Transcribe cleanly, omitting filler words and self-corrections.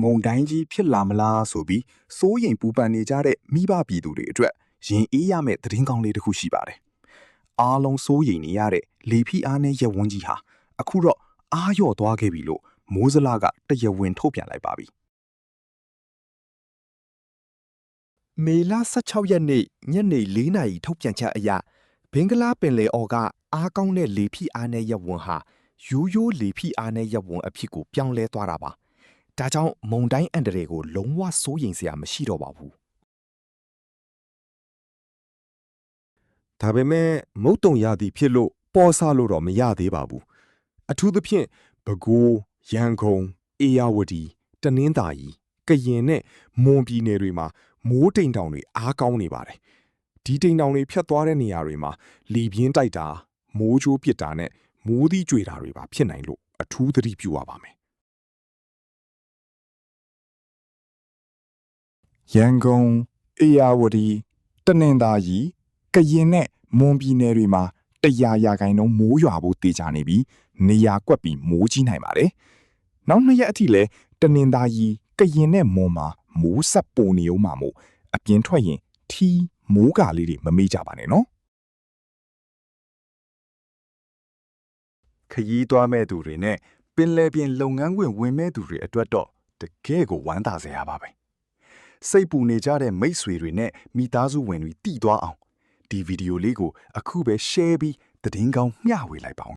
မုန်တိုင်းကြီးဖြစ်လာမလားဆိုပြီးစိုးရိမ်ပူပန်နေကြတဲ့မိဘပြည်သူတွေအတွက်ရင်အေးရမယ့်သတင်းကောင်းလေးတစ်ခုရှိပါတယ်။အားလုံးစိုးရိမ်နေရတဲ့လေဖိအားနည်းရပ်ဝန်းကြီးဟာအခုတော့အားလျော့သွားခဲ့ပြီလို့မိုးစလာကတရားဝင်ထုတ်ပြန်လိုက်ပါပြီ။မေလ16ရက်နေ့ညနေ4နာရီထုတ်ပြန်ချက်အရဘင်္ဂလားပင်လယ်အော်ကအားကောင်းတဲ့လေဖိအားနည်းရပ်ဝန်းဟာရိုးရိုးလေဖိအားနည်းရပ်ဝန်းအဖြစ်ကိုပြောင်းလဲသွားတာပါ။ဒါကြောင့်မုန်တိုင်းအန္တရာယ်ကိုလုံးဝစိုးရိမ်စရာမရှိတော့ပါဘူး။ဒါပေမဲ့မုတ်တုံရသည်ဖြစ်လို့ပေါ်ဆလို့တော့မရသေးပါဘူး။အထူးသဖြင့်ပဲခူးရန်ကုန်အေရဝတီတနင်္သာရီကရင်နဲ့မွန်ပြည်နယ်တွေမှာမိုးတိမ်တောင်တွေအားကောင်းနေပါတယ်။ဒီတိမ်တောင်တွေဖြတ်သွားတဲ့နေရာတွေမှာလေပြင်းတိုက်တာမိုးကြိုးပစ်တာနဲ့မိုးသီးကြွေတာတွေပါဖြစ်နိုင်လို့အထူးသတိပြုရပါမယ်ရန်ကုန်အေရဝတီတနင်္သာရီကရင်နဲ့မွန်ပြည်နယ်တွေမှာ100%မိုးရွာဖို့တည်ကြနေပြီးနေရာကွက်ပြီးမိုးကြီးနိုင်ပါတယ်။နောက်2ရက်အထိလည်းတနင်္သာရီကရင်နဲ့မွန်မှာမိုးဆက်ပိုနေဦးမှာမို့အပြင်းထွက်ရင်ထီးမိုးကာလေးတွေမမေ့ကြပါနဲ့နော်ခရီးသွားမဲ့သူတွေနဲ့ပင်လယ်ပြင်လုပ်ငန်းခွင်ဝင်မဲ့သူတွေအတွက်တော့တကယ်ကိုဝမ်းသာစရာပါပဲစိတ်ပူနေကြတဲ့မိတ်ဆွေတွေနဲ့မိသားစုဝင်တွေတည်သွားအောင်ဒီဗီဒီယိုလေးကိုအခုပဲ share ပြီးသတင်းကောင်းမျှဝေလိုက်ပါအောင်